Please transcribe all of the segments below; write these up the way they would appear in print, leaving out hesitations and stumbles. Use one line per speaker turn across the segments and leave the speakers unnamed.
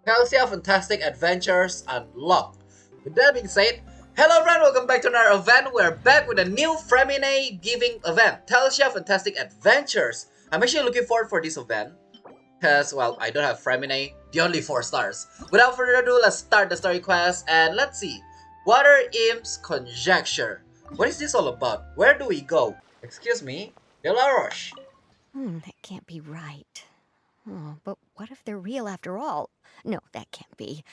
Thelxie Fantastic Adventures Unlocked. With that being said, hello everyone, welcome back to another event. We're back with a new Freminet giving event, Thelxie Fantastic Adventures. I'm actually looking forward for this event, because, well, I don't have Freminet, the only 4 stars. Without further ado, let's start the story quest, and let's see. Water Imps Conjecture. What is this all about? Where do we go? Excuse me, Delaroche.
That can't be right. Oh, but what if they're real after all? No, that can't be.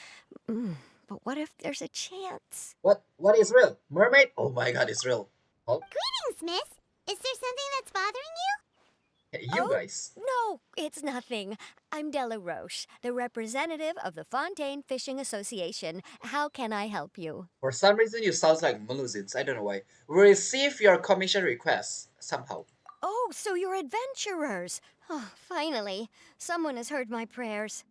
But what if there's a chance?
What is real? Mermaid? Oh my god, it's real. Oh,
Greetings, miss. Is there something that's bothering you?
hey, you
Oh,
guys.
no, it's nothing. I'm Della Roche, the representative of the Fontaine Fishing Association. How can I help you?
For some reason, you sound like Melusins. I don't know why. We received your commission request somehow.
Oh, so you're adventurers. Oh, finally. Someone has heard my prayers.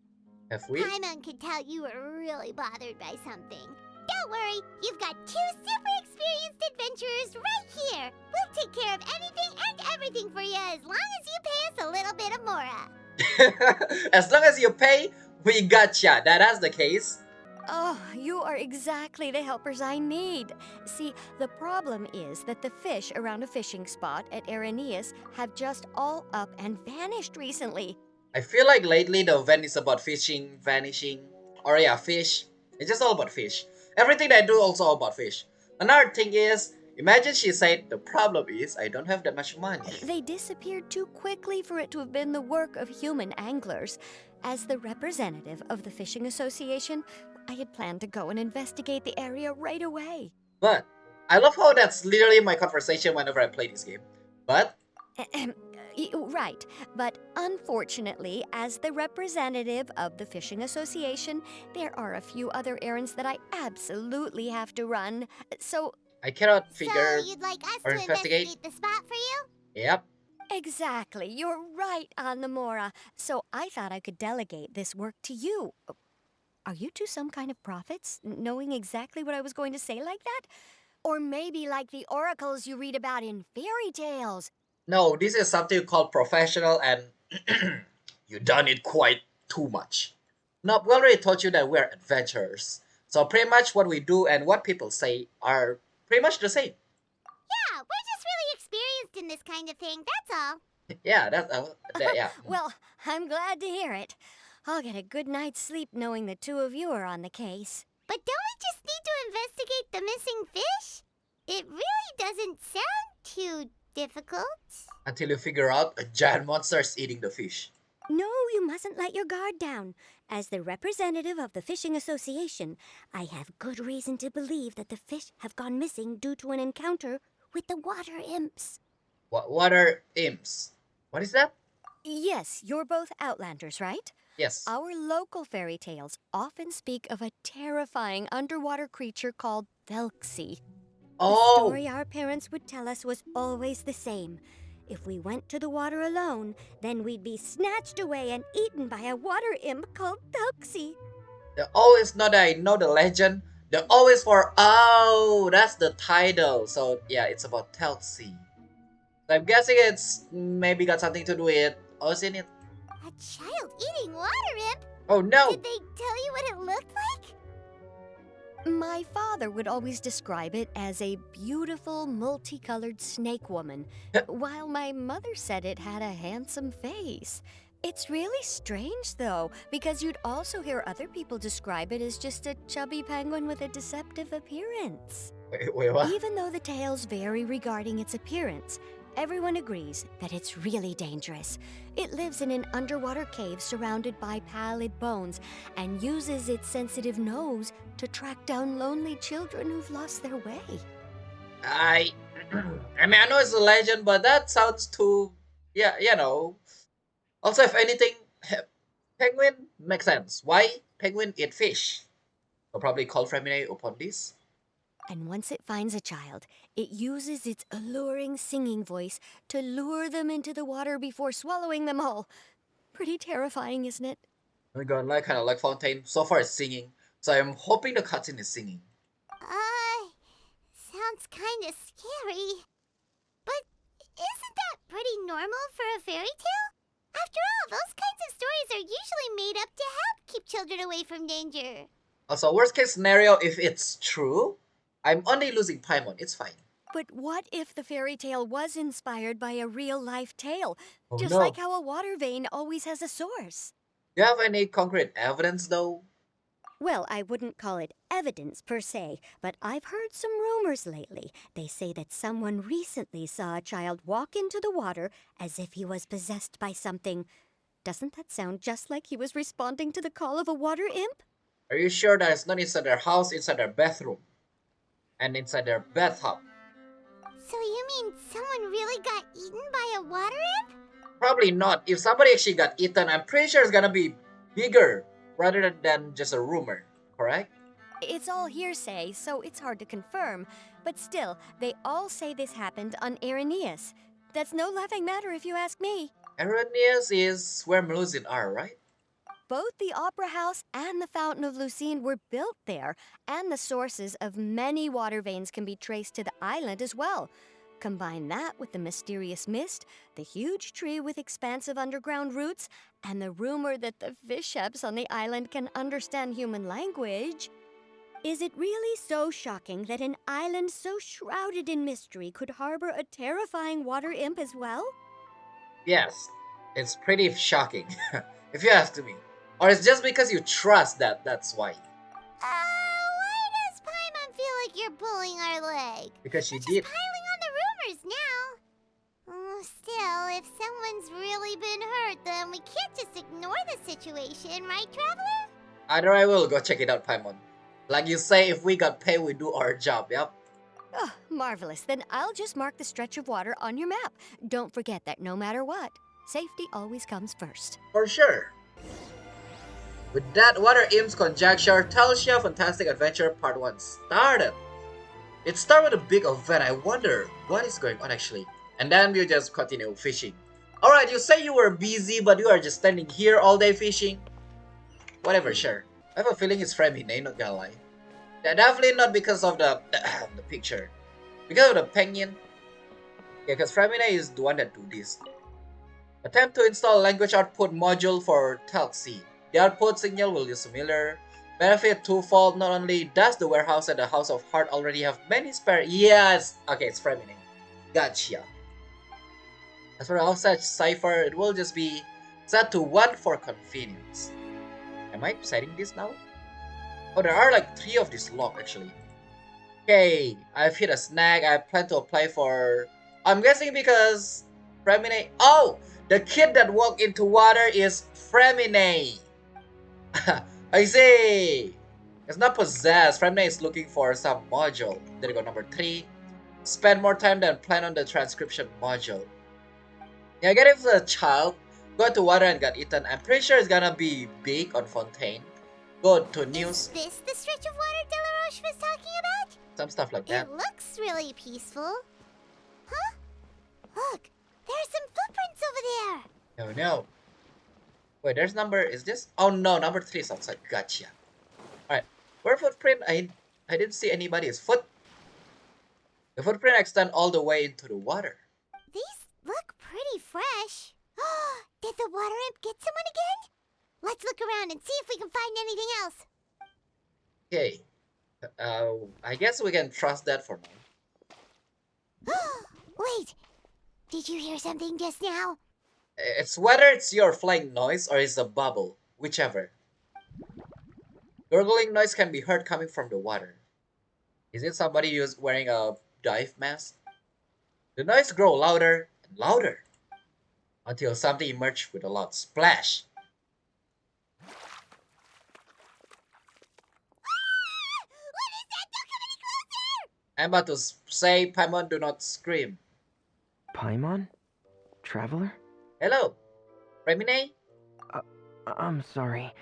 Have we?
Paimon could tell you were really bothered by something. Don't worry, you've got 2 super experienced adventurers right here. We'll take care of anything and everything for you as long as you pay us a little bit of mora.
As long as you pay, we gotcha. That's the case.
Oh, you are exactly the helpers I need. See, the problem is that the fish around a fishing spot at Araneus have just all up and vanished recently.
I feel like lately the event is about fishing, vanishing, or yeah, fish. It's just all about fish. Everything I do also all about fish. Another thing is, imagine she said, the problem is I don't have that much money.
They disappeared too quickly for it to have been the work of human anglers. As the representative of the Fishing Association, I had planned to go and investigate the area right away.
But, I love how that's literally my conversation whenever I play this game. But,
Ahem. Right, but unfortunately, as the representative of the Fishing Association, there are a few other errands that I absolutely have to run. So,
I cannot figure
So you'd like us
or
to
investigate.
investigate the spot for you?
Yep.
exactly, you're right on the Mora. So I thought I could delegate this work to you. Are you two some kind of prophets, knowing exactly what I was going to say like that? Or maybe like the oracles you read about in fairy tales?
No, this is something called professional and you done it quite too much. No, we already told you that we're adventurers. So pretty much what we do and what people say are pretty much the same.
Yeah, we're just really experienced in this kind of thing, that's all.
Yeah, yeah.
Well, I'm glad to hear it. I'll get a good night's sleep knowing the two of you are on the case.
But don't we just need to investigate the missing fish? It really doesn't sound too difficult.
Until you figure out a giant monster is eating the fish.
No, you mustn't let your guard down. As the representative of the Fishing Association, I have good reason to believe that the fish have gone missing due to an encounter with the water imps.
What are imps? What is that?
Yes, you're both Outlanders, right?
Yes.
Our local fairy tales often speak of a terrifying underwater creature called Thelxie. The
Oh,
story our parents would tell us was always the same. If we went to the water alone, then we'd be snatched away and eaten by a water imp called Thelxie.
they always know that I know the legend. They're always for, oh, that's the title. So yeah, it's about Thelxie. So I'm guessing it's maybe got something to do with Ocean.
A child eating water imp?
Oh no!
Did they tell you what it looked like?
My father would always describe it as a beautiful, multicolored snake woman, while my mother said it had a handsome face. It's really strange, though, because you'd also hear other people describe it as just a chubby penguin with a deceptive appearance.
Wait, what?
Even though the tales vary regarding its appearance, everyone agrees that it's really dangerous. It lives in an underwater cave surrounded by pallid bones and uses its sensitive nose to track down lonely children who've lost their way.
I I mean I know it's a legend, but that sounds too yeah, you know. Also if anything penguin makes sense. Why penguin eat fish? I'll probably call Freminet upon this.
And once it finds a child, it uses its alluring singing voice to lure them into the water before swallowing them all. Pretty terrifying, isn't it?
Oh my god, like kinda like Fontaine. So far it's singing. So I'm hoping the cutscene is singing.
Sounds kind of scary. But isn't that pretty normal for a fairy tale? After all, those kinds of stories are usually made up to help keep children shielded away from danger.
Also, worst case scenario, if it's true, I'm only losing Paimon. It's fine.
But what if the fairy tale was inspired by a real life tale?
Oh
Just like
no.
how a water vein always has a source.
Do you have any concrete evidence though?
Well, I wouldn't call it evidence per se, but I've heard some rumors lately. They say that someone recently saw a child walk into the water as if he was possessed by something. Doesn't that sound just like he was responding to the call of a water imp?
Are you sure that it's not inside their house, inside their bathroom, and inside their bathtub?
So you mean someone really got eaten by a water imp?
Probably not. If somebody actually got eaten, I'm pretty sure it's gonna be bigger rather than just a rumor, correct?
It's all hearsay, so it's hard to confirm. But still, they all say this happened on Irenaeus. That's no laughing matter if you ask me.
Erroneous is where Melusine are, right?
Both the Opera House and the Fountain of Lucine were built there, and the sources of many water veins can be traced to the island as well. Combine that with the mysterious mist, the huge tree with expansive underground roots, and the rumor that the fish-eps on the island can understand human language. Is it really so shocking that an island so shrouded in mystery could harbor a terrifying water imp as well?
Yes, it's pretty shocking, if you ask me. Or it's just because you trust that, that's why.
Why does Paimon feel like you're pulling our leg?
Because she
We're just
did.
piling on the rumors now. Still, if someone's really been hurt, then we can't just ignore the situation, right, Traveler?
Either I will go check it out, Paimon. Like you say, if we got paid, we do our job, yep.
Oh, marvelous. Then I'll just mark the stretch of water on your map. Don't forget that no matter what, safety always comes first.
For sure. With that, Water Imp's Conjecture, Thelxie Fantastic Adventure Part 1 started. It started with a big event. I wonder what is going on actually. And then we just continue fishing. Alright, you say you were busy, but you are just standing here all day fishing? Whatever, sure. I have a feeling it's Freminet, not gonna lie. Yeah, definitely not because of the the picture. Because of the penguin. Yeah, because Freminet is the one that do this. Attempt to install language output module for Thelxie. The output signal will use similar. Benefit twofold. Not only does the warehouse and the House of Heart already have many spare. Yes! Okay, it's Freminet. Gotcha. As for the outside cipher, it will just be set to 1 for convenience. Am I setting this now? Oh, there are like 3 of this lock actually. Okay, I've hit a snag. I plan to apply for... I'm guessing because Freminet... Oh! The kid that walked into water is Freminet. I see. It's not possessed. Freminet is looking for some module. There you go, number 3. Spend more time than plan on the transcription module. Yeah, I get if the child got to water and got eaten. I'm pretty sure it's gonna be big on Fontaine. Go to news.
Is this the stretch of water Delaroche was talking about?
Some stuff like that.
It looks really peaceful. Huh? Look, there's some footprints over there.
Oh no. Wait, there's number, is this? Oh no, number 3 is outside. Gotcha. Alright, where footprint? I didn't see anybody's foot. The footprint extend all the way into the water.
These look pretty fresh. Did the water imp get someone again? Let's look around and see if we can find anything else.
Okay. I guess we can trust that for now.
Wait, did you hear something just now?
It's whether it's your flying noise or it's a bubble, whichever. Gurgling noise can be heard coming from the water. Is it somebody who's wearing a dive mask? The noise grows louder and louder until something emerged with a loud splash.
What is that? Don't come any closer!
I'm about to say, Paimon, do not scream.
Paimon? Traveler?
Hello, Freminet?
I'm sorry.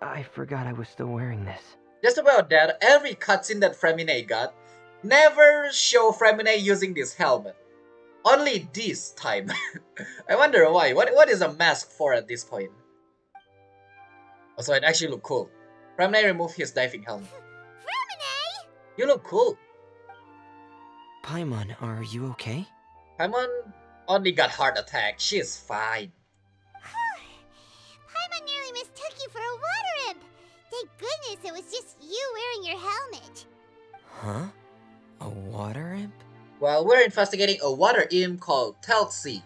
I forgot I was still wearing this.
Just about that, every cutscene that Freminet got never show Freminet using this helmet. Only this time. I wonder why. What is a mask for at this point? Also, it actually look cool. Freminet removed his diving helmet.
Freminet!
You look cool.
Paimon, are you okay?
Paimon only got heart attack. She is fine.
Paimon nearly mistook you for a water imp. was just you wearing your helmet.
Huh? A water imp?
Well, we're investigating a water imp called Thelxie.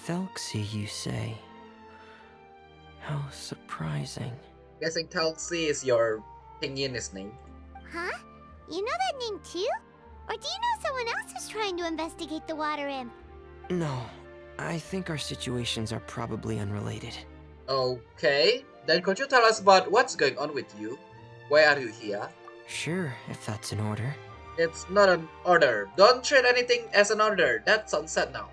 Thelxie, you say? How surprising.
Guessing Thelxie is your Pingin's name.
Huh? You know that name too? Or do you know someone else who's trying to investigate the water imp?
No, I think our situations are probably unrelated.
Okay, then could you tell us about what's going on with you? Why are you here?
Sure, if that's in order.
It's not an order. Don't treat anything as an order. That's sunset now.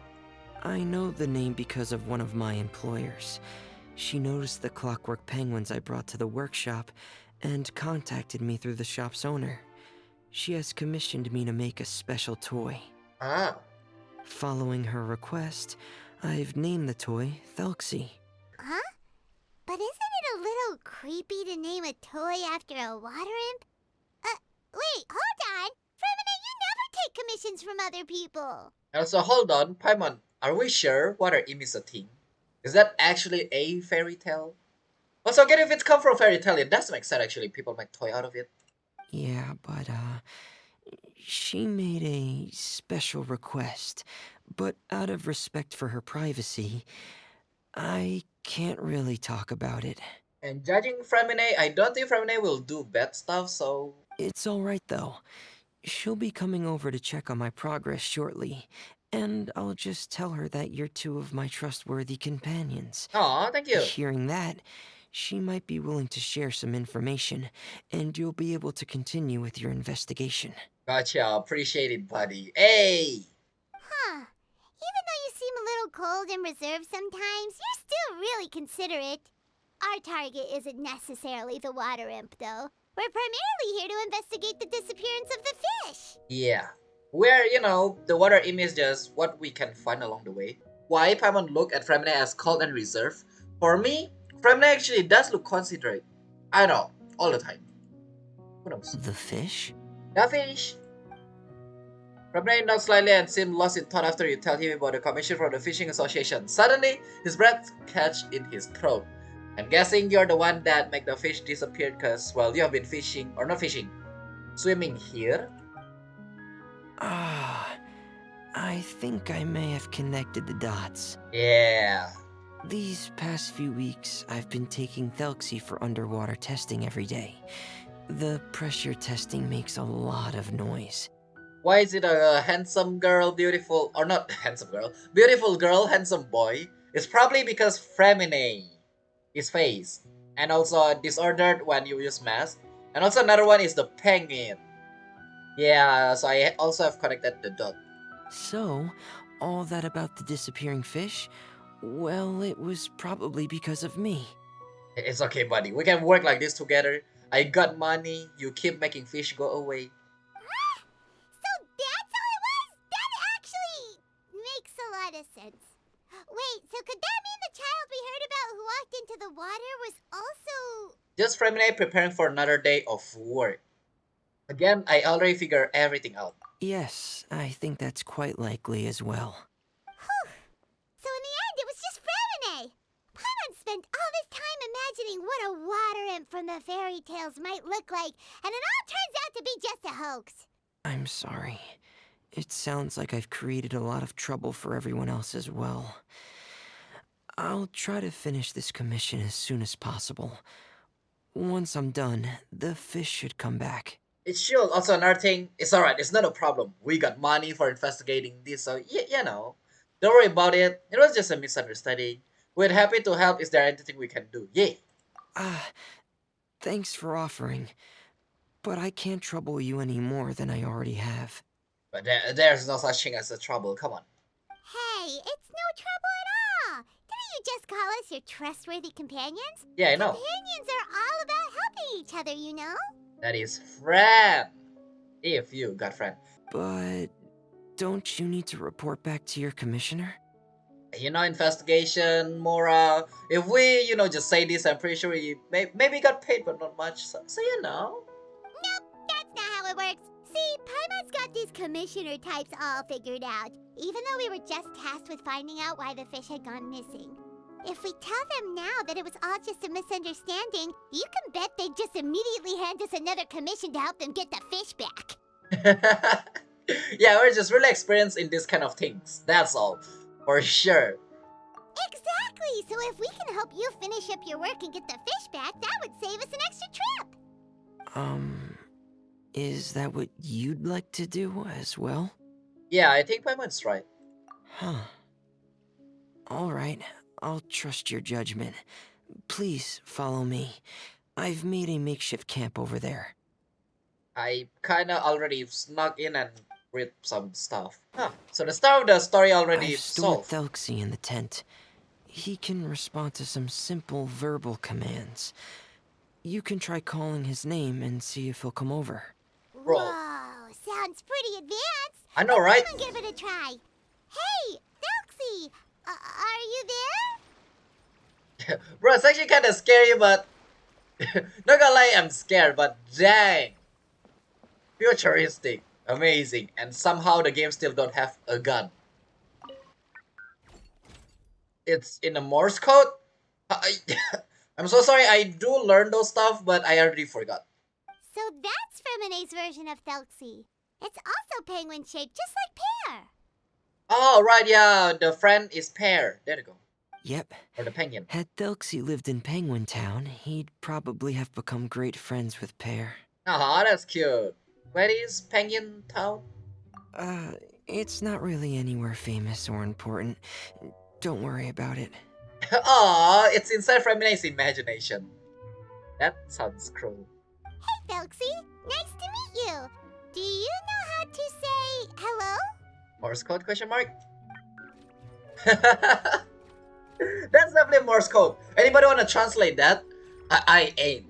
I know the name because of one of my employers. She noticed the clockwork penguins I brought to the workshop and contacted me through the shop's owner. She has commissioned me to make a special toy.
Ah,
Following her request, I've named the toy Thelxie.
Huh? But isn't it a little creepy to name a toy after a water imp? Wait, hold on! Freminet, you never take commissions from other people!
also hold on, Paimon. Are we sure water imp is a thing? Is that actually a fairy tale? Also, again, if it's come from fairy tale, it does make sense actually. People make toy out of it.
Yeah, but she made a special request, but out of respect for her privacy, I can't really talk about it.
And judging Freminet, I don't think Freminet will do bad stuff, so...
It's alright though. She'll be coming over to check on my progress shortly, and I'll just tell her that you're two of my trustworthy companions.
Aw, thank you.
Hearing that, she might be willing to share some information, and you'll be able to continue with your investigation.
Gotcha, appreciate it, buddy. Hey!
Huh. Even though you seem a little cold and reserved sometimes, you're still really considerate. Our target isn't necessarily the water imp, though. We're primarily here to investigate the disappearance of the fish.
Yeah. Where, the water imp is just what we can find along the way. Why Paimon look at Freminet as cold and reserved? For me, Freminet actually does look considerate. I know, all the time. Who knows?
The fish?
The fish! Freminet nods slightly and seemed lost in thought after you tell him about the commission from the fishing association. Suddenly, his breath catch in his throat. I'm guessing you're the one that make the fish disappear because, well, you have been fishing, or not fishing, swimming here?
Ah, I think I may have connected the dots.
Yeah.
These past few weeks, I've been taking Thelxie for underwater testing every day. The pressure testing makes a lot of noise.
Why is it a handsome girl, beautiful, or not handsome girl, beautiful girl, handsome boy? It's probably because Freminet, his face, and also disordered when you use mask. And also another one is the penguin. Yeah, so I also have connected the dot.
So, all that about the disappearing fish? Well, it was probably because of me.
It's okay, buddy. We can work like this together. I got money. You keep making fish go away.
So that's how it was? That actually makes a lot of sense. Wait, so could that mean the child we heard about who walked into the water was also...
Just Freminet preparing for another day of work. Again, I already figured everything out.
Yes, I think that's quite likely as well.
Whew. So in the end, it was just Freminet. Paimon spent all this time imagining what a water imp from the fairy tales might look like, and it all turns out to be just a hoax.
I'm sorry. It sounds like I've created a lot of trouble for everyone else as well. I'll try to finish this commission as soon as possible. Once I'm done, the fish should come back.
It's chill. Also, another thing, it's alright. It's not a problem. We got money for investigating this, so Don't worry about it. It was just a misunderstanding. We're happy to help. Is there anything we can do? Yeah.
Thanks for offering. But I can't trouble you any more than I already have.
But there's no such thing as a trouble. Come on.
Hey, it's no trouble at all. Didn't you just call us your trustworthy companions?
Yeah, I know.
Companions are all about helping each other, you know?
That is friend. If you got friend.
But don't you need to report back to your commissioner?
Investigation, Mora. If we, just say this, I'm pretty sure we maybe got paid, but not much. So
Nope, that's not how it works. See, Paimon's got these commissioner types all figured out, even though we were just tasked with finding out why the fish had gone missing. If we tell them now that it was all just a misunderstanding, you can bet they'd just immediately hand us another commission to help them get the fish back.
Yeah, we're just really experienced in this kind of things. That's all. For sure.
Exactly! So if we can help you finish up your work and get the fish back, that would save us an extra trip!
Is that what you'd like to do as well?
Yeah, I think Paimon's right.
Huh. Alright, I'll trust your judgment. Please follow me. I've made a makeshift camp over there.
I kinda already snuck in and read some stuff. Huh. So the start of the story already
I've stored
solved.
Thelxie in the tent. He can respond to some simple verbal commands. You can try calling his name and see if he'll come over.
Bro.
Whoa, sounds pretty advanced.
I know, right?
Come on, give it a try. Hey, Thelxie, are you there?
Bro, it's actually kinda scary, but not gonna lie, I'm scared, but dang. Futuristic. Amazing. And somehow the game still don't have a gun. It's in a Morse code? I'm so sorry, I do learn those stuff, but I already forgot.
So that's Freminet's version of Thelxie. It's also penguin-shaped, just like Pear.
Oh, right, yeah, the friend is Pear. There you go.
Yep.
Or the penguin.
Had Thelxie lived in Penguin Town, he'd probably have become great friends with Pear.
Aw, that's cute. Where is Penguin Town?
It's not really anywhere famous or important. Don't worry about it.
Aw, it's inside Freminet's imagination. That sounds cruel.
Hey, Thelxie, nice to meet you. Do you know how to say hello?
Morse code question mark? That's definitely Morse code. Anybody wanna translate that? I ain't.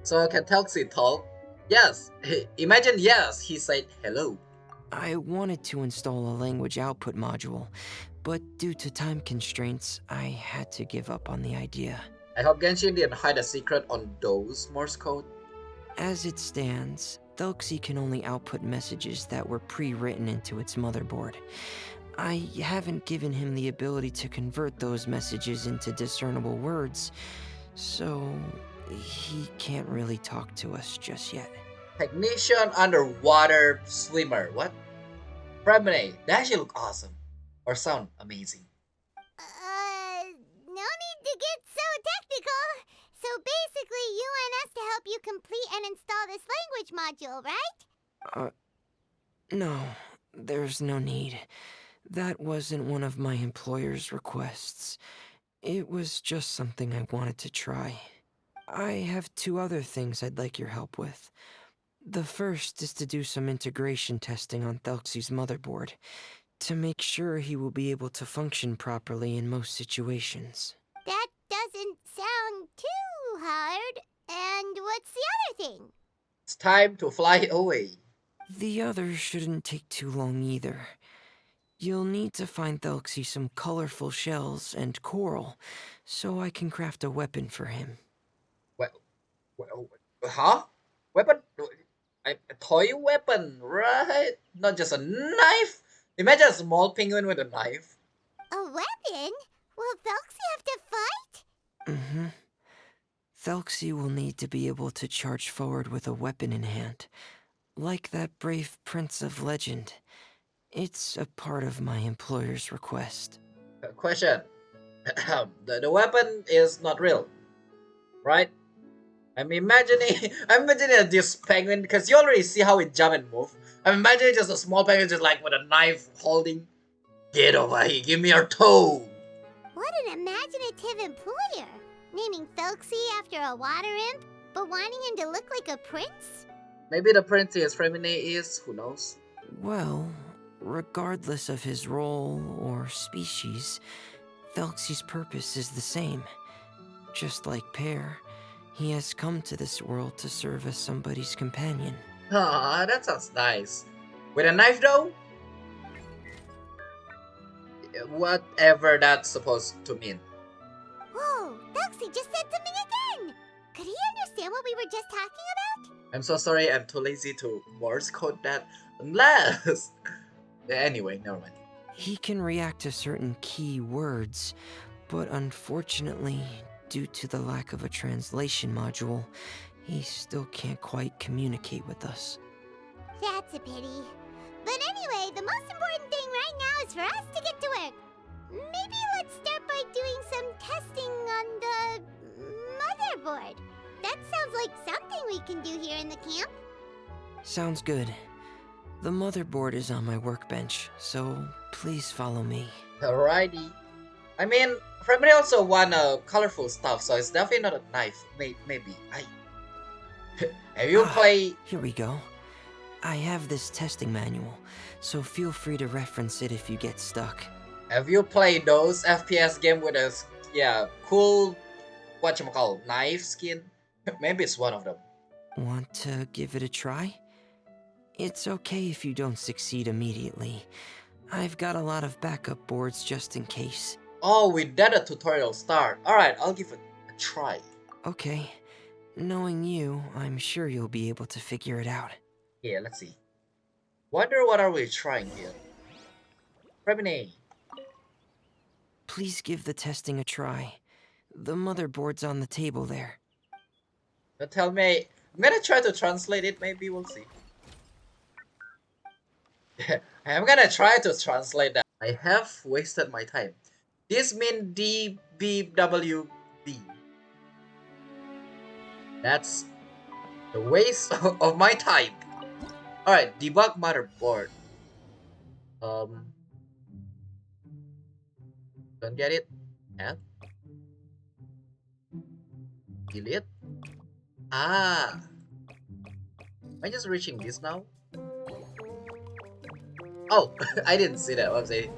So can Thelxie talk? Yes. Imagine yes, he said hello.
I wanted to install a language output module, but due to time constraints, I had to give up on the idea.
I hope Genshin didn't hide a secret on those Morse code.
As it stands, Thelxie can only output messages that were pre-written into its motherboard. I haven't given him the ability to convert those messages into discernible words, so he can't really talk to us just yet.
Technician underwater swimmer. What? Freminet. That actually look awesome. Or sound amazing.
No need to get so technical. So basically, you want us to help you complete and install this language module, right?
No, there's no need. That wasn't one of my employer's requests. It was just something I wanted to try. I have 2 other things I'd like your help with. The first is to do some integration testing on Thelxie's motherboard, to make sure he will be able to function properly in most situations.
That doesn't sound too hard. And what's the other thing?
It's time to fly away.
The other shouldn't take too long either. You'll need to find Thelxie some colorful shells and coral, so I can craft a weapon for him.
Huh? Weapon? A toy weapon, right? Not just a knife? Imagine a small penguin with a knife.
A weapon? Will Thelxie have to fight?
Mm-hmm. Thelxie will need to be able to charge forward with a weapon in hand, like that brave prince of legend. It's a part of my employer's request.
Question. The weapon is not real, right? I'm imagining this penguin, because you already see how it jump and move. I'm imagining just a small penguin just like with a knife holding. Get over here, give me your toe.
What an imaginative employer. Naming Thelxie after a water imp, but wanting him to look like a prince?
Maybe the prince is Freminet is, who knows?
Well, regardless of his role or species, Thelxie's purpose is the same. Just like Pear, he has come to this world to serve as somebody's companion.
Ah, that sounds nice. With a knife though? Whatever that's supposed to mean.
Whoa, Thelxie just said something again! Could he understand what we were just talking about?
I'm so sorry, I'm too lazy to Morse code that. Unless... Anyway, never mind.
He can react to certain key words, but unfortunately, due to the lack of a translation module, he still can't quite communicate with us.
That's a pity. But anyway, the most important thing right now is for us to get to work. Maybe let's start by doing some testing on the motherboard. That sounds like something we can do here in the camp.
Sounds good. The motherboard is on my workbench, so please follow me.
Alrighty. I mean, Freminet also want colorful stuff, so it's definitely not a knife. Maybe. Have you played?
Here we go. I have this testing manual, so feel free to reference it if you get stuck.
Have you played those FPS game with a cool whatchamacallit knife skin? Maybe it's one of them.
Want to give it a try? It's okay if you don't succeed immediately. I've got a lot of backup boards just in case.
Oh, with that a tutorial start. Alright, I'll give it a try.
Okay. Knowing you, I'm sure you'll be able to figure it out.
Yeah, let's see. Wonder what are we trying here? Freminet.
Please give the testing a try. The motherboard's on the table there.
Don't tell me. I'm gonna try to translate it, maybe we'll see. I'm gonna try to translate that. I have wasted my time. This means DBWB. That's the waste of my time. Alright, debug motherboard. Don't get it. Add. Delete. Ah. Am I just reaching this now? Oh, I didn't see that. What I'm saying.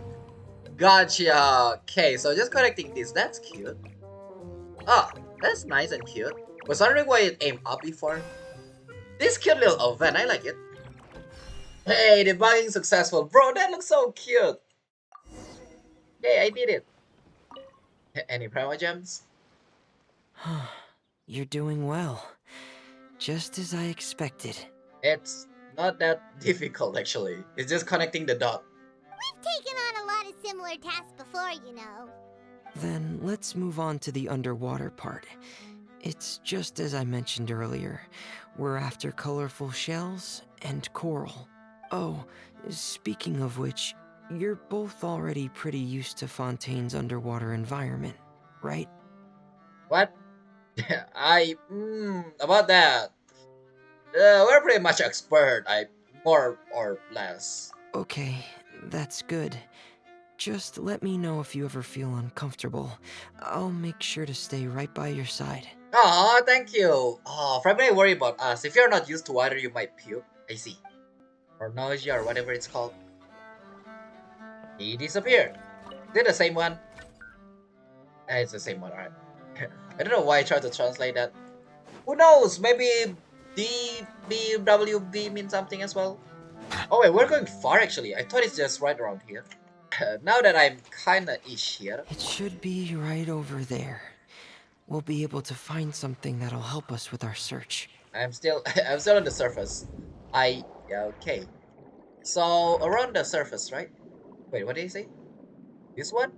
Gotcha. Okay, so just connecting this. That's cute. Ah, that's nice and cute. Was wondering why it aimed up before. This cute little event, I like it. Hey, debugging successful. Bro, that looks so cute. Hey, I did it. Any prima gems?
You're doing well. Just as I expected.
It's not that difficult, actually. It's just connecting the dot.
We've taken on a lot of similar tasks before, you know.
Then let's move on to the underwater part. It's just as I mentioned earlier. We're after colorful shells and coral. Oh, speaking of which, you're both already pretty used to Fontaine's underwater environment, right?
What? About that. We're pretty much expert, more or less.
Okay, that's good. Just let me know if you ever feel uncomfortable. I'll make sure to stay right by your side.
Aw, thank you. Oh, Freminet worry about us. If you're not used to water, you might puke. I see. Or nausea or whatever it's called. He disappeared. Is it the same one? It's the same one, alright. I don't know why I tried to translate that. Who knows? Maybe DBWB means something as well. Oh wait, we're going far actually. I thought it's just right around here. Now that I'm kinda ish here.
It should be right over there. We'll be able to find something that'll help us with our search.
I'm still on the surface. Okay. So around the surface, right? Wait, what did he say? This one?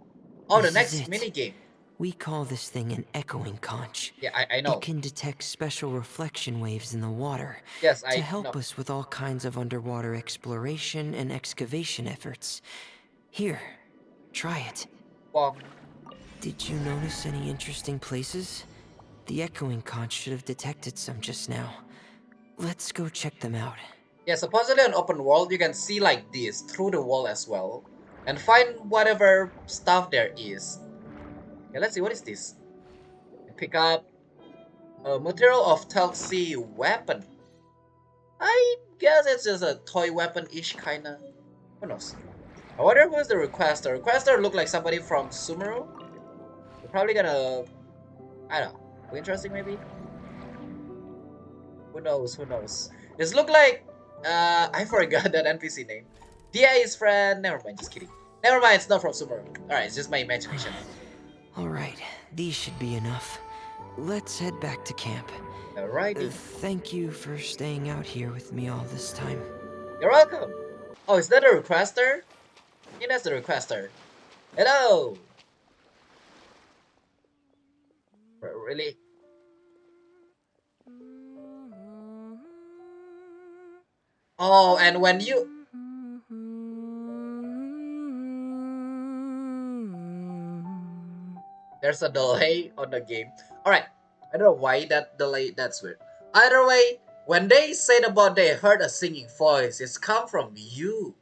Oh, the
This is
next
it.
minigame.
We call this thing an echoing conch.
Yeah, I know.
It can detect special reflection waves in the water
Yes,
to
I
help
know.
us with all kinds of underwater exploration and excavation efforts. Here, try it.
Well,
Did you notice any interesting places? The echoing conch should have detected some just now. Let's go check them out.
yeah, supposedly on open world, you can see like this through the wall as well. And find whatever stuff there is. Yeah, let's see, what is this? Pick up a material of Thelxie weapon. I guess it's just a toy weapon-ish kinda. Who knows? I wonder who's the requester. Requester look like somebody from Sumeru. We're probably gonna, I don't know, interesting maybe? Who knows, who knows? This look like, I forgot that NPC name. Dia is friend, never mind, just kidding. Never mind, it's not from Sumeru. Alright, it's just my imagination.
Alright, these should be enough. Let's head back to camp.
Alrighty.
Thank you for staying out here with me all this time.
You're welcome. Oh, is that a requester? Yeah, that's the requester. Hello. Really? Oh, and when you there's a delay on the game. All right, I don't know why that delay. That's weird. Either way, when they said about they heard a singing voice, it's come from you.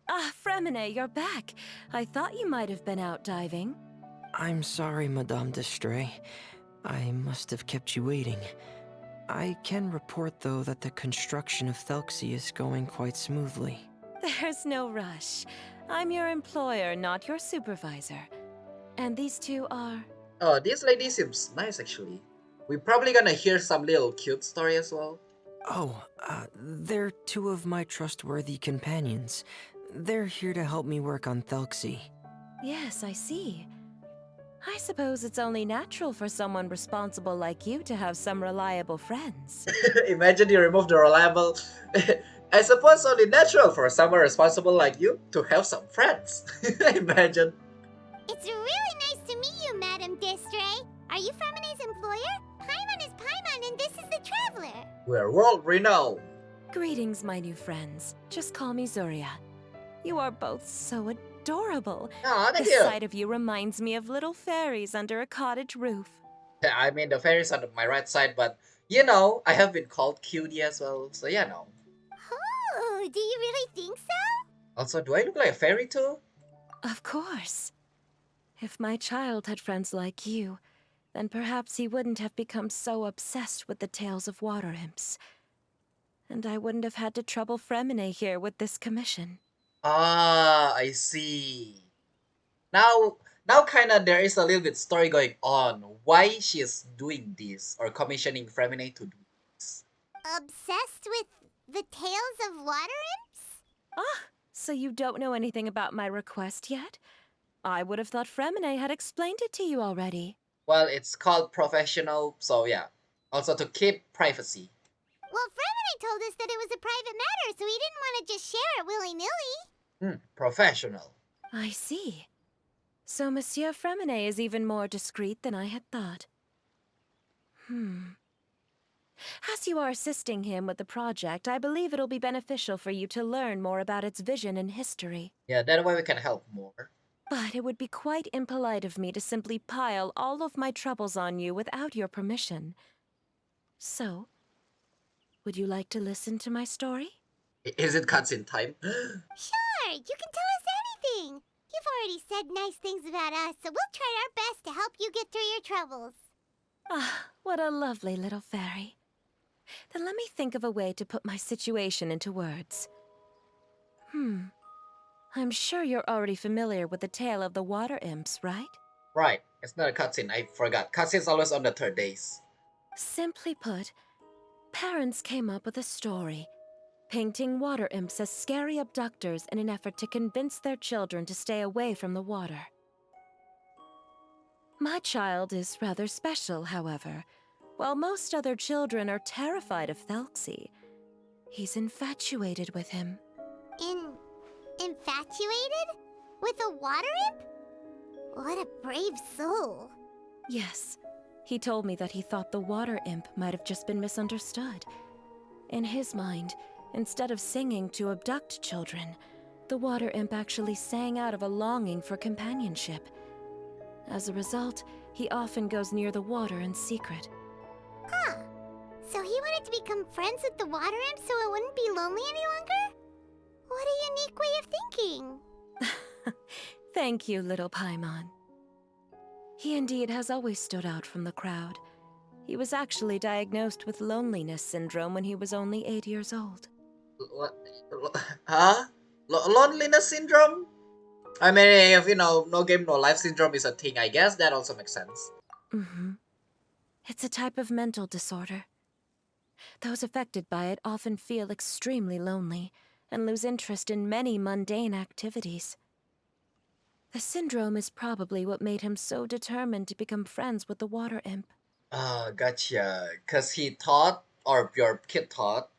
Ah, Freminet, you're back. I thought you might have been out diving.
I'm sorry, Madame Destray. I must have kept you waiting. I can report, though, that the construction of Thelxie is going quite smoothly.
There's no rush. I'm your employer, not your supervisor. And these two are...
Oh, this lady seems nice actually. We're probably gonna hear some little cute story as well.
Oh, they're two of my trustworthy companions. They're here to help me work on Thelxie.
Yes, I see. I suppose it's only natural for someone responsible like you to have some reliable friends.
Imagine you remove the reliable. I suppose only natural for someone responsible like you to have some friends. Imagine.
It's really nice to meet you, Madame Destray. Are you Freminet's employer? Paimon is Paimon, and this is the Traveler.
We're world renowned.
Greetings, my new friends. Just call me Zuria. You are both so adorable.
Aw,
The
thank you.
sight of you reminds me of little fairies under a cottage roof.
I mean, the fairy's on my right side, but you know, I have been called cutie as well, so yeah, no.
Oh, do you really think so?
Also, do I look like a fairy too?
Of course. If my child had friends like you, then perhaps he wouldn't have become so obsessed with the tales of water imps. And I wouldn't have had to trouble Freminet here with this commission.
Ah, I see. Now, kinda there is a little bit story going on why she is doing this or commissioning Freminet to do this.
Obsessed with the tales of water imps?
Ah, so you don't know anything about my request yet? I would have thought Freminet had explained it to you already.
Well, it's called professional, so yeah. Also to keep privacy.
Well, Freminet told us that it was a private matter, so he didn't want to just share it willy-nilly.
Professional.
I see. So Monsieur Freminet is even more discreet than I had thought. As you are assisting him with the project, I believe it'll be beneficial for you to learn more about its vision and history.
Yeah, that way we can help more.
But it would be quite impolite of me to simply pile all of my troubles on you without your permission. So, would you like to listen to my story?
Is it cutscene time?
Sure, you can tell us anything. You've already said nice things about us, so we'll try our best to help you get through your troubles.
Ah, what a lovely little fairy. Then let me think of a way to put my situation into words. I'm sure you're already familiar with the tale of the water imps, right?
Right, it's not a cutscene, I forgot. Cutscene's always on the third days.
Simply put, parents came up with a story, painting water imps as scary abductors in an effort to convince their children to stay away from the water. My child is rather special, however. While most other children are terrified of Thelxie, he's infatuated with him.
Infatuated? With a water imp? What a brave soul.
Yes, he told me that he thought the water imp might have just been misunderstood. In his mind, instead of singing to abduct children, the water imp actually sang out of a longing for companionship. As a result, he often goes near the water in secret.
Huh. So he wanted to become friends with the water imp so it wouldn't be lonely any longer? What a unique way of thinking.
Thank you, little Paimon. He indeed has always stood out from the crowd. He was actually diagnosed with loneliness syndrome when he was only 8 years old.
What? Huh? Loneliness syndrome? I mean, if you know, no game, no life syndrome is a thing, I guess that also makes sense.
It's a type of mental disorder. Those affected by it often feel extremely lonely and lose interest in many mundane activities. The syndrome is probably what made him so determined to become friends with the water imp.
Ah, gotcha. Cause he thought, or your kid thought,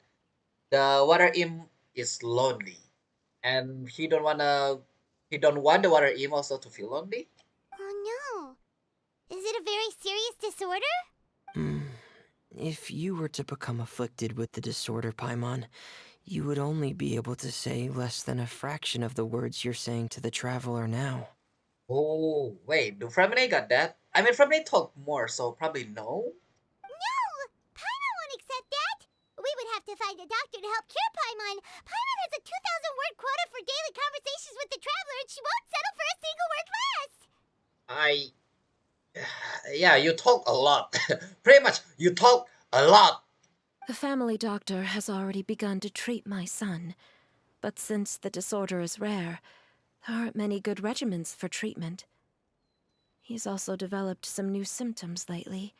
the water imp is lonely, and he don't want the water imp also to feel lonely.
Oh no. Is it a very serious disorder?
Hmm. If you were to become afflicted with the disorder, Paimon, you would only be able to say less than a fraction of the words you're saying to the traveler now.
Oh, wait, do Freminet got that? I mean, Freminet talk more, so probably no?
No! Paimon won't accept that! We would have to find a doctor to help cure Paimon. Paimon has a 2,000-word quota for daily conversations with the traveler, and she won't settle for a single word less!
I. Yeah, you talk a lot. Pretty much, you talk a lot.
The family doctor has already begun to treat my son, but since the disorder is rare, there aren't many good regimens for treatment. He's also developed some new symptoms lately,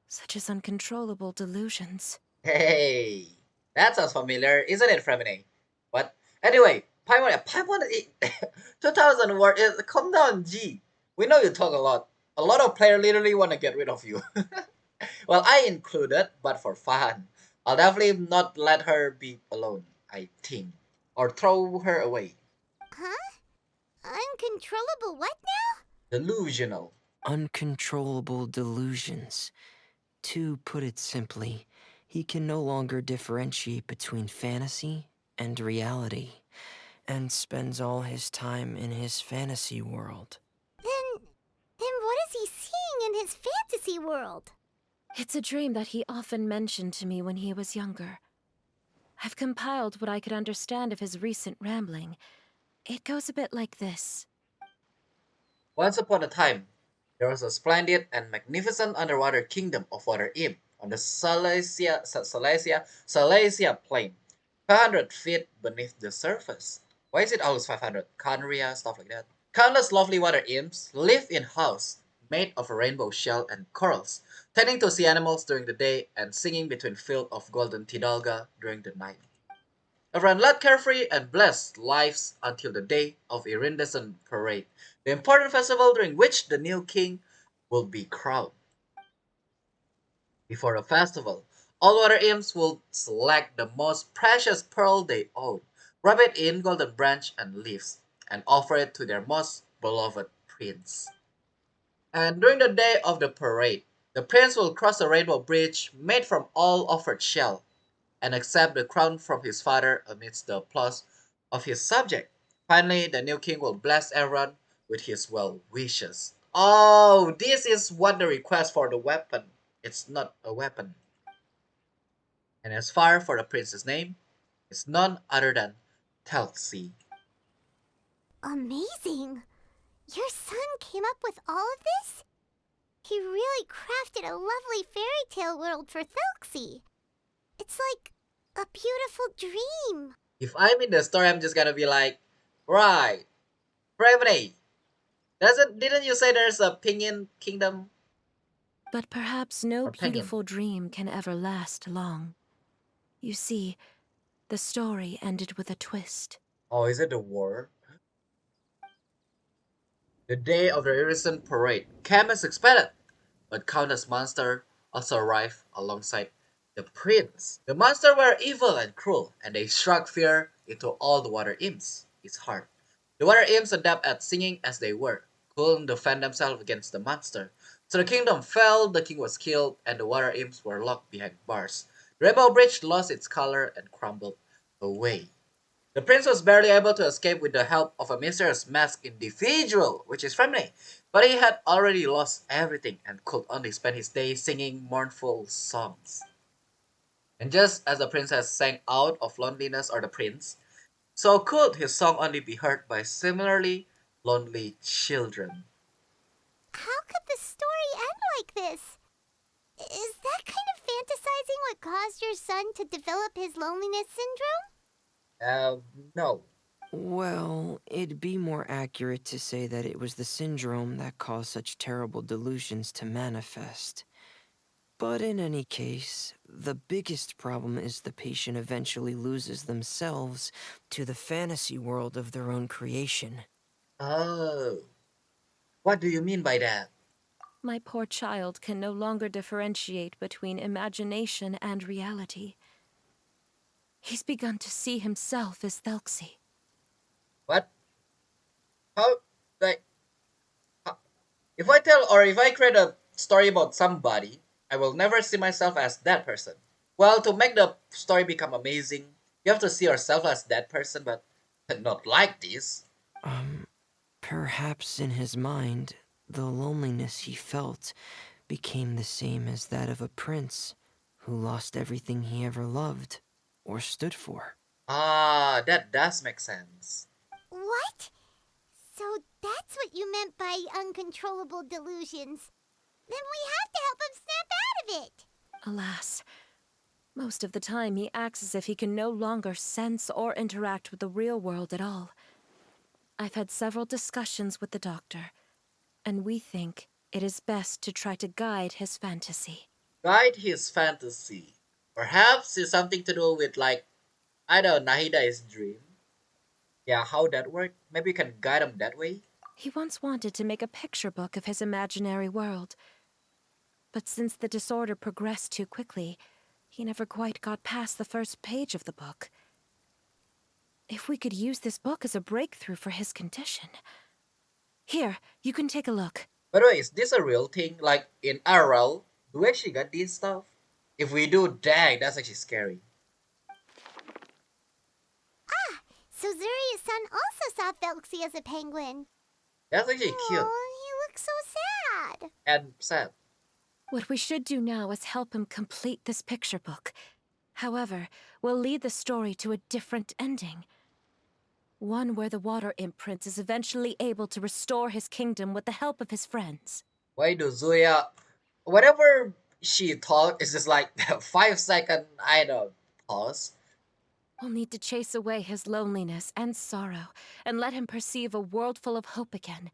such as uncontrollable delusions.
Hey, that sounds familiar, isn't it, Freminet? What? Anyway, Paimon, 2000 word is calm down, G. We know you talk a lot. A lot of players literally want to get rid of you. Well, I included, but for fun. I'll definitely not let her be alone, I think. Or throw her away.
Huh? Uncontrollable what now?
Delusional.
Uncontrollable delusions. To put it simply, he can no longer differentiate between fantasy and reality, and spends all his time in his fantasy world.
Then what is he seeing in his fantasy world?
It's a dream that he often mentioned to me when he was younger. I've compiled what I could understand of his recent rambling. It goes a bit like this.
Once upon a time, there was a splendid and magnificent underwater kingdom of Water Imp on the Salacia plain, 500 feet beneath the surface. Why is it always 500? Canria, stuff like that. Countless lovely water imps live in houses made of a rainbow shell and corals, tending to sea animals during the day and singing between fields of golden tidalga during the night. Everyone led carefree and blessed lives until the day of iridescent parade, the important festival during which the new king will be crowned. Before the festival, all water imps will select the most precious pearl they own, wrap it in golden branch and leaves, and offer it to their most beloved prince. And during the day of the parade, the prince will cross a rainbow bridge made from all offered shell, and accept the crown from his father amidst the applause of his subject. Finally, the new king will bless everyone with his well wishes. Oh, this is what the request for the weapon. It's not a weapon. And as far for the prince's name, it's none other than Thelxie.
Amazing! Your son came up with all of this? He really crafted a lovely fairy tale world for Thelxie. It's like a beautiful dream.
If I'm in the story, I'm just gonna be like, right, Freminet. Didn't you say there's a penguin kingdom
But perhaps no
or penguin?
beautiful dream can ever last long. You see, the story ended with a twist.
Oh, is it the war? The day of the Irison parade came as expected, but countless monsters also arrived alongside the prince. The monsters were evil and cruel, and they struck fear into all the water imps' heart. The water imps adapt at singing as they were, couldn't defend themselves against the monster. So the kingdom fell, the king was killed, and the water imps were locked behind bars. The rainbow bridge lost its color and crumbled away. The prince was barely able to escape with the help of a mysterious masked individual, which is Freminet, but he had already lost everything and could only spend his days singing mournful songs. And just as the princess sang out of loneliness or the prince, so could his song only be heard by similarly lonely children.
How could the story end like this? Is that kind of fantasizing what caused your son to develop his loneliness syndrome?
Uh, no.
Well, it'd be more accurate to say that it was the syndrome that caused such terrible delusions to manifest. But in any case, the biggest problem is the patient eventually loses themselves to the fantasy world of their own creation.
Oh, what do you mean by that?
My poor child can no longer differentiate between imagination and reality. He's begun to see himself as Thelxie.
What? How? Like, how? If I tell or if I create a story about somebody, I will never see myself as that person. Well, to make the story become amazing, you have to see yourself as that person, but not like this.
Um, Perhaps in his mind, the loneliness he felt became the same as that of a prince who lost everything he ever loved or stood for.
Ah, that does make sense.
What? So that's what you meant by uncontrollable delusions. Then we have to help him snap out of it.
Alas, most of the time he acts as if he can no longer sense or interact with the real world at all. I've had several discussions with the doctor, and we think it is best to try to guide his fantasy.
Guide his fantasy. Perhaps it's something to do with like, I don't know, Nahida's dream. Yeah, how that work? Maybe you can guide him that way?
He once wanted to make a picture book of his imaginary world, but since the disorder progressed too quickly, he never quite got past the first page of the book. If we could use this book as a breakthrough for his condition. Here, you can take a look.
By the way, is this a real thing? Like in RL, do we actually get this stuff? If we do, dang, that's actually scary.
So Zuri's son also saw Thelxie as a penguin.
That's actually cute
Oh, he looks so sad.
and sad.
What we should do now is help him complete this picture book. However, we'll lead the story to a different ending. One where the Water Imp Prince is eventually able to restore his kingdom with the help of his friends.
Why do Zuya, whatever she talk, is just like 5 second, I don't pause.
We'll need to chase away his loneliness and sorrow, and let him perceive a world full of hope again.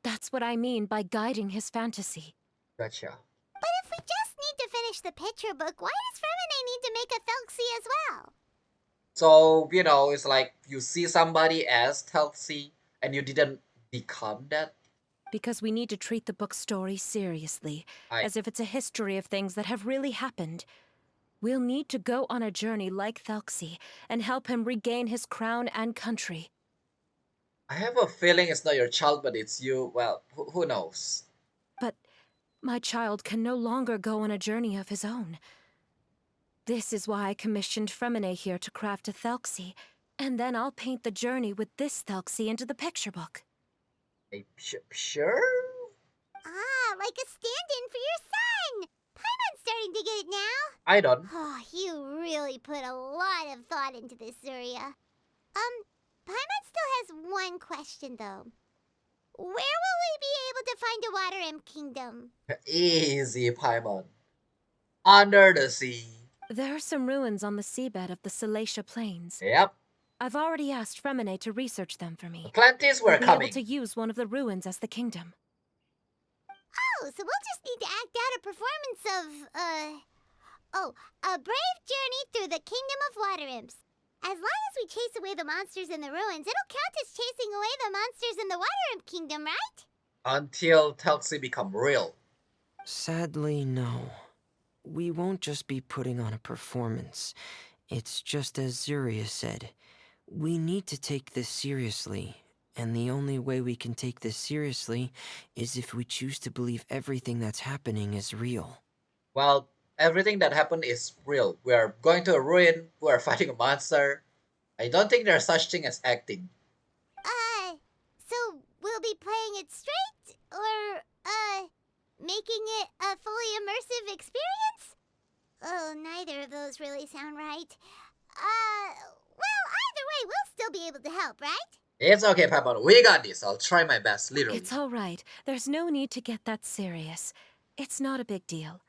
That's what I mean by guiding his fantasy.
Gotcha.
But if we just need to finish the picture book, why does Freminet need to make a Thelxie as well?
So, it's like you see somebody as Thelxie and you didn't become that.
Because we need to treat the book's story seriously,
I
as if it's a history of things that have really happened. We'll need to go on a journey like Thelxie and help him regain his crown and country.
I have a feeling it's not your child, but it's you. Well, who knows?
But my child can no longer go on a journey of his own. This is why I commissioned Freminet here to craft a Thelxie, and then I'll paint the journey with this Thelxie into the picture book.
Sure?
Ah, like a stand-in for your son. Paimon's starting to get it now.
I don't.
Oh, you really put a lot of thought into this, Zuria. Paimon still has one question, though. Where will we be able to find a Water Imp Kingdom?
Easy, Paimon. Under the sea.
There are some ruins on the seabed of the Salacia Plains.
Yep.
I've already asked Freminet to research them for me.
Atlantis were
We'll be
coming.
able to use one of the ruins as the kingdom.
Oh, so we'll just need to act out a performance of, a brave journey through the Kingdom of Water Imps. As long as we chase away the monsters in the ruins, it'll count as chasing away the monsters in the Water Imp Kingdom, right?
Until Thelxie become real.
Sadly, no. We won't just be putting on a performance. It's just as Zuria said. We need to take this seriously, and the only way we can take this seriously is if we choose to believe everything that's happening is real.
Well, everything that happened is real. We are going to a ruin. We are fighting a monster. I don't think there's such thing as acting.
So we'll be playing it straight, or, making it a fully immersive experience? Oh, neither of those really sound right. Well, either way, we'll still be able to help, right?
It's okay, Paimon. We got this. I'll try my best, literally.
It's all right. There's no need to get that serious. It's not a big deal.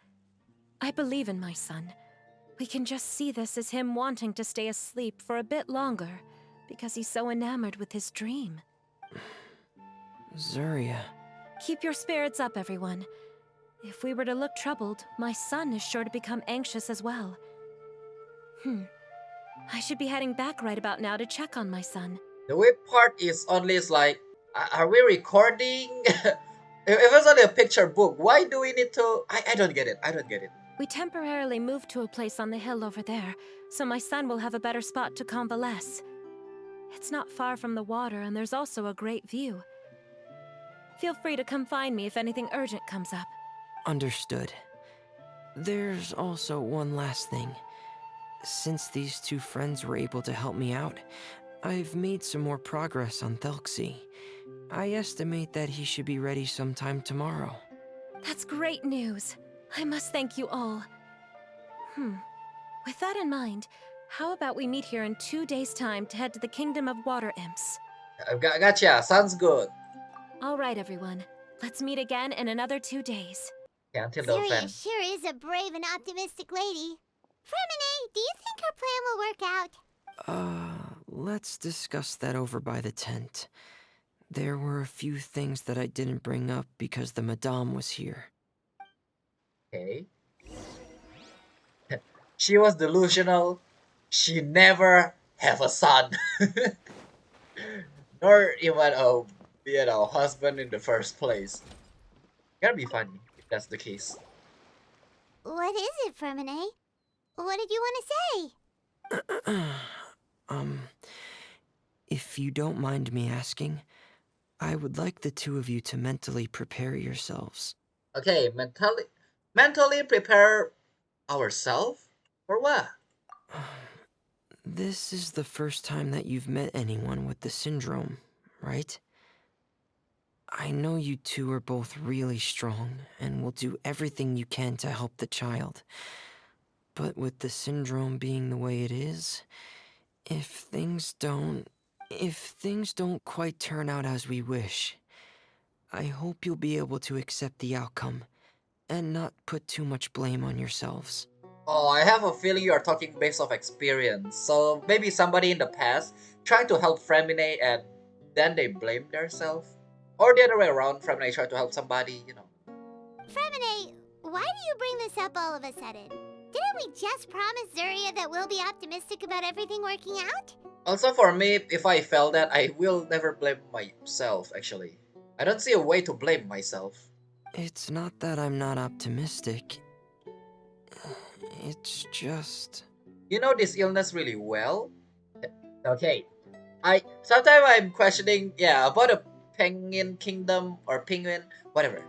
I believe in my son. We can just see this as him wanting to stay asleep for a bit longer, because he's so enamored with his dream.
Zuria.
Keep your spirits up, everyone. If we were to look troubled, my son is sure to become anxious as well. I should be heading back right about now to check on my son.
The weird part is only is like, are we recording? If it's only a picture book, why do we need to? I don't get it. I don't get it.
We temporarily moved to a place on the hill over there, so my son will have a better spot to convalesce. It's not far from the water, and there's also a great view. Feel free to come find me if anything urgent comes up.
Understood. There's also one last thing. Since these two friends were able to help me out, I've made some more progress on Thelxie. I estimate that he should be ready sometime tomorrow.
That's great news. I must thank you all. With that in mind, how about we meet here in 2 days' time to head to the Kingdom of Water Imps?
Gotcha. Sounds good.
All right, everyone. Let's meet again in another 2 days.
Okay, until the
Zeria
event.
sure is a brave and optimistic lady. Freminet, do you think her plan will work out?
Let's discuss that over by the tent. There were a few things that I didn't bring up because the Madame was here.
Okay. She was delusional. She never have a son. Nor even a husband in the first place. Gotta be funny if that's the case.
What is it, Freminet? What did you want to say?
If you don't mind me asking, I would like the two of you to mentally prepare yourselves.
Okay, mentally prepare ourselves for what?
This is the first time that you've met anyone with the syndrome, right? I know you two are both really strong and will do everything you can to help the child. But with the syndrome being the way it is, if things don't quite turn out as we wish, I hope you'll be able to accept the outcome and not put too much blame on yourselves.
Oh, I have a feeling you are talking based off experience. So maybe somebody in the past tried to help Freminet and then they blame themselves. Or the other way around, Freminet tried to help somebody.
Freminet, why do you bring this up all of a sudden? Didn't we just promise Zeria that we'll be optimistic about everything working out?
Also for me, if I fail that, I will never blame myself, actually. I don't see a way to blame myself.
It's not that I'm not optimistic. It's just...
You know this illness really well? Okay. Sometimes I'm questioning, about a penguin kingdom or penguin, whatever.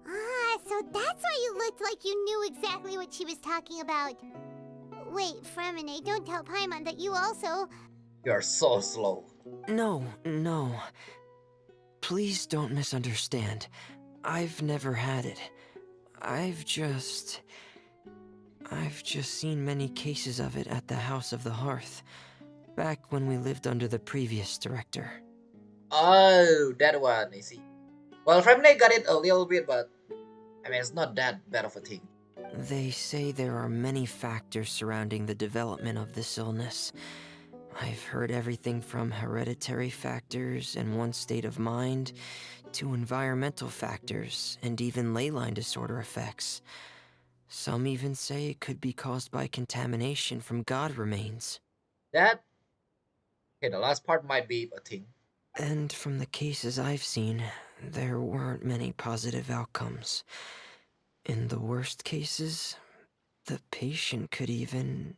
Ah, so that's why you looked like you knew exactly what she was talking about. Wait, Freminet, don't tell Paimon that you also...
You're so slow.
No. Please don't misunderstand. I've never had it. I've just seen many cases of it at the House of the Hearth, back when we lived under the previous director.
Oh, that one, I see. Well, Freminet got it a little bit, but I mean, it's not that bad of a thing.
They say there are many factors surrounding the development of this illness. I've heard everything from hereditary factors and one's state of mind, to environmental factors, and even ley line disorder effects. Some even say it could be caused by contamination from god remains.
The last part might be a thing.
And from the cases I've seen, there weren't many positive outcomes. In the worst cases, the patient could even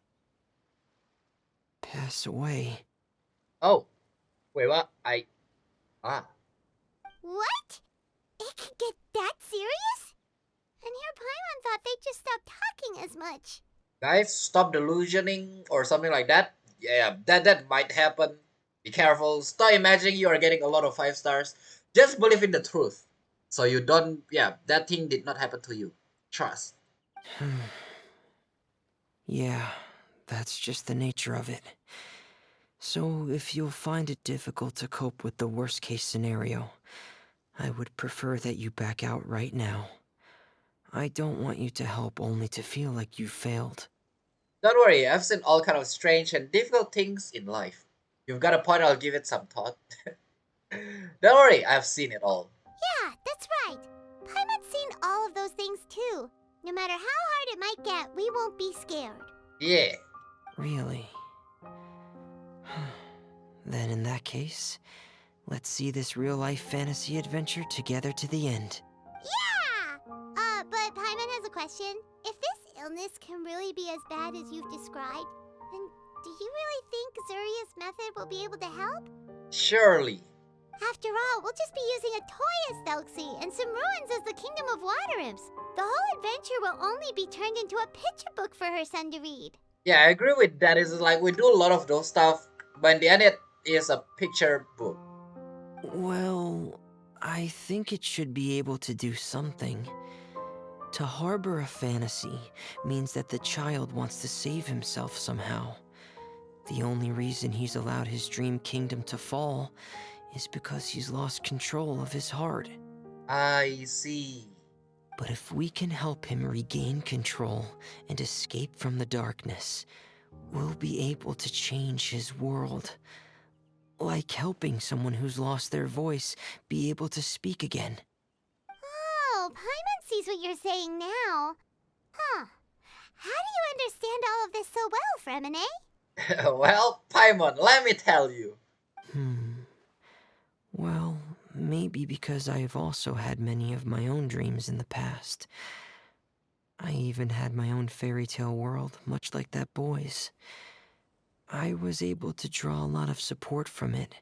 pass away.
Oh, wait, what?
What? It could get that serious? And here Paimon thought they'd just stop talking as much.
Guys, stop delusioning or something like that. Yeah, that might happen. Be careful. Stop imagining you are getting a lot of 5 stars. Just believe in the truth. So you don't, that thing did not happen to you. Trust.
Yeah, that's just the nature of it. So if you'll find it difficult to cope with the worst case scenario, I would prefer that you back out right now. I don't want you to help only to feel like you failed.
Don't worry, I've seen all kind of strange and difficult things in life. You've got a point, I'll give it some thought. Don't worry, I've seen it all.
Yeah, that's right. Paimon's seen all of those things too. No matter how hard it might get, we won't be scared.
Yeah.
Really? Then in that case, let's see this real-life fantasy adventure together to the end.
Yeah! But Paimon has a question. If this illness can really be as bad as you've described, then do you really think Zuria's method will be able to help?
Surely.
After all, we'll just be using a toy as Thelxie and some ruins as the Kingdom of Water Imps. The whole adventure will only be turned into a picture book for her son to read.
Yeah, I agree with that. It's like we do a lot of those stuff, but in the end, it is a picture book.
Well, I think it should be able to do something. To harbor a fantasy means that the child wants to save himself somehow. The only reason he's allowed his dream kingdom to fall is because he's lost control of his heart.
I see.
But if we can help him regain control and escape from the darkness, we'll be able to change his world. Like helping someone who's lost their voice be able to speak again.
Oh, Paimon sees what you're saying now. Huh. How do you understand all of this so well, Freminet?
Well, Paimon, let me tell you.
Well, maybe because I have also had many of my own dreams in the past. I even had my own fairy tale world, much like that boy's. I was able to draw a lot of support from it,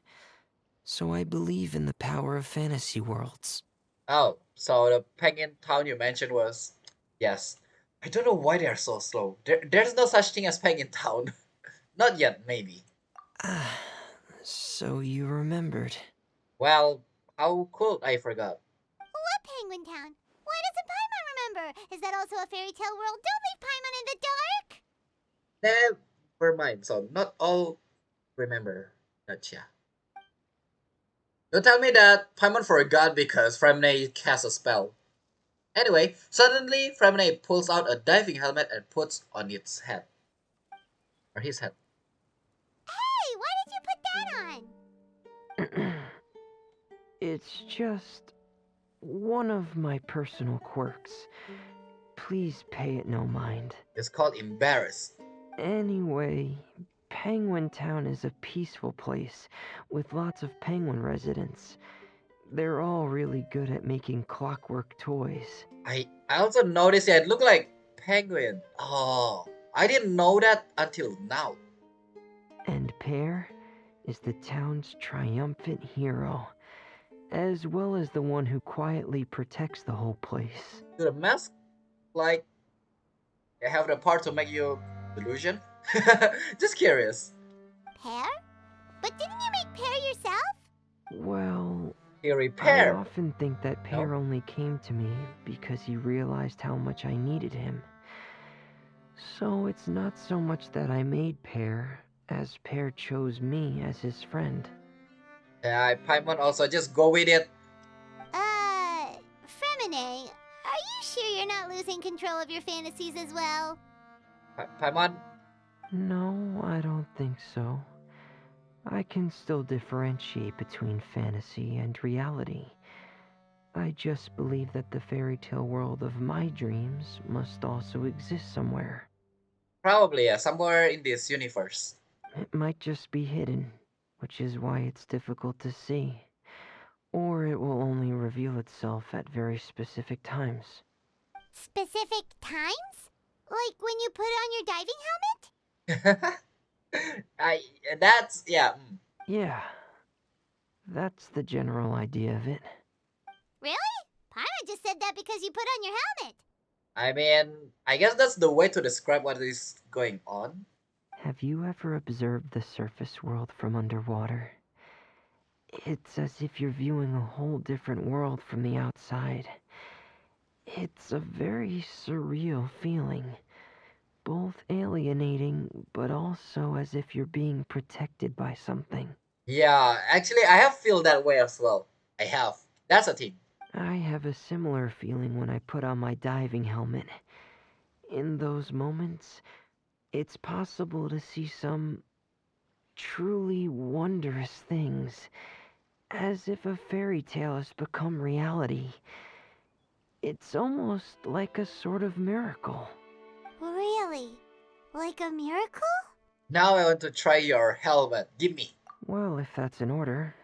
so I believe in the power of fantasy worlds.
Oh, so the penguin town you mentioned was... Yes. I don't know why they're so slow. There's no such thing as penguin town. Not yet, maybe.
Ah, so you remembered.
Well, how could I forgot?
What Penguin Town? Why doesn't Paimon remember? Is that also a fairy tale world? Don't leave Paimon in the dark!
Never mind, so not all remember. Gotcha. Don't tell me that Paimon forgot because Freminet cast a spell. Anyway, suddenly Freminet pulls out a diving helmet and puts on its head. Or his head.
Hey, why did you put that on?
It's just one of my personal quirks. Please pay it no mind.
It's called Embarrassed.
Anyway, Penguin Town is a peaceful place with lots of penguin residents. They're all really good at making clockwork toys.
I also noticed it looked like penguin. Oh, I didn't know that until now.
And Pear is the town's triumphant hero, as well as the one who quietly protects the whole place.
Do the mask like they have the part to make you delusion? Just curious.
Pear? But didn't you make Pear yourself?
Well,
He
I
repaired.
often think that Pear only came to me because he realized how much I needed him. So it's not so much that I made Pear, as Pear chose me as his friend.
Yeah, Paimon also just go with it.
Freminet, are you sure you're not losing control of your fantasies as well?
Paimon,
No, I don't think so. I can still differentiate between fantasy and reality. I just believe that the fairy tale world of my dreams must also exist somewhere.
probably yeah, somewhere in this universe.
It might just be hidden, which is why it's difficult to see. Or it will only reveal itself at very specific times.
Specific times? Like when you put on your diving helmet?
I that's yeah.
Yeah, that's the general idea of it.
Really? Paimon just said that because you put on your helmet.
I mean, I guess that's the way to describe what is going on.
Have you ever observed the surface world from underwater? It's as if you're viewing a whole different world from the outside. It's a very surreal feeling. Both alienating, but also as if you're being protected by something.
Yeah, actually, I have feel that way as well. I have. That's a thing.
I have a similar feeling when I put on my diving helmet. In those moments, it's possible to see some truly wondrous things, as if a fairy tale has become reality. It's almost like a sort of miracle.
Really? Like a miracle?
Now I want to try your helmet. Give me.
Well, if that's in order.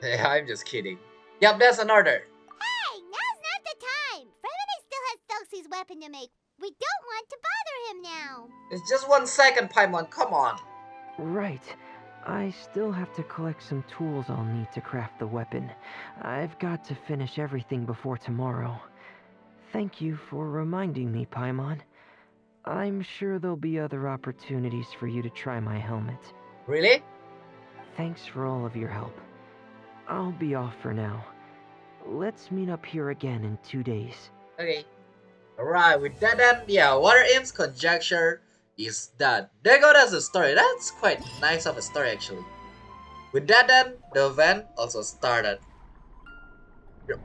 I'm just kidding. Yep, that's an order.
Hey, now's not the time! Freminet still has Thelxie's weapon to make. We don't want to bother him now.
It's just 1 second, Paimon. Come on.
Right. I still have to collect some tools I'll need to craft the weapon. I've got to finish everything before tomorrow. Thank you for reminding me, Paimon. I'm sure there'll be other opportunities for you to try my helmet.
Really?
Thanks for all of your help. I'll be off for now. Let's meet up here again in 2 days.
Okay. Alright, with that then, yeah, Water Imps Conjecture is done. There goes the story. That's quite nice of a story actually. With that then, the event also started. Yep.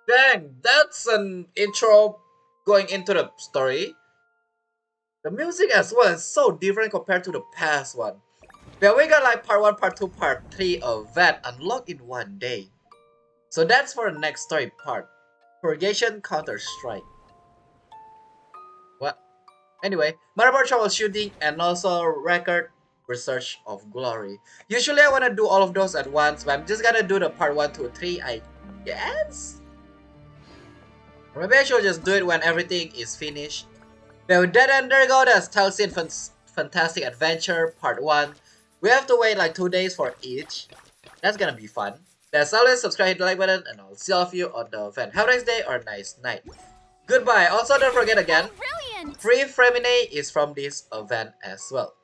Dang, that's an intro going into the story. The music as well is so different compared to the past one. Yeah, we got like part 1, part 2, part 3 of that unlocked in one day. So that's for the next story part. Purgation Counter-Strike. What? Anyway, motherboard troubleshooting and also record research of glory. Usually I want to do all of those at once, but I'm just gonna do the part 1, 2, 3, I guess? Or maybe I should just do it when everything is finished. But with that, and there you go, that's Thelxie and Fantastic Adventure Part 1. We have to wait like 2 days for each. That's gonna be fun. As always, subscribe, hit the like button, and I'll see all of you on the event. Have a nice day or a nice night. Goodbye. Also, don't forget again,
Brilliant!
free Freminet is from this event as well.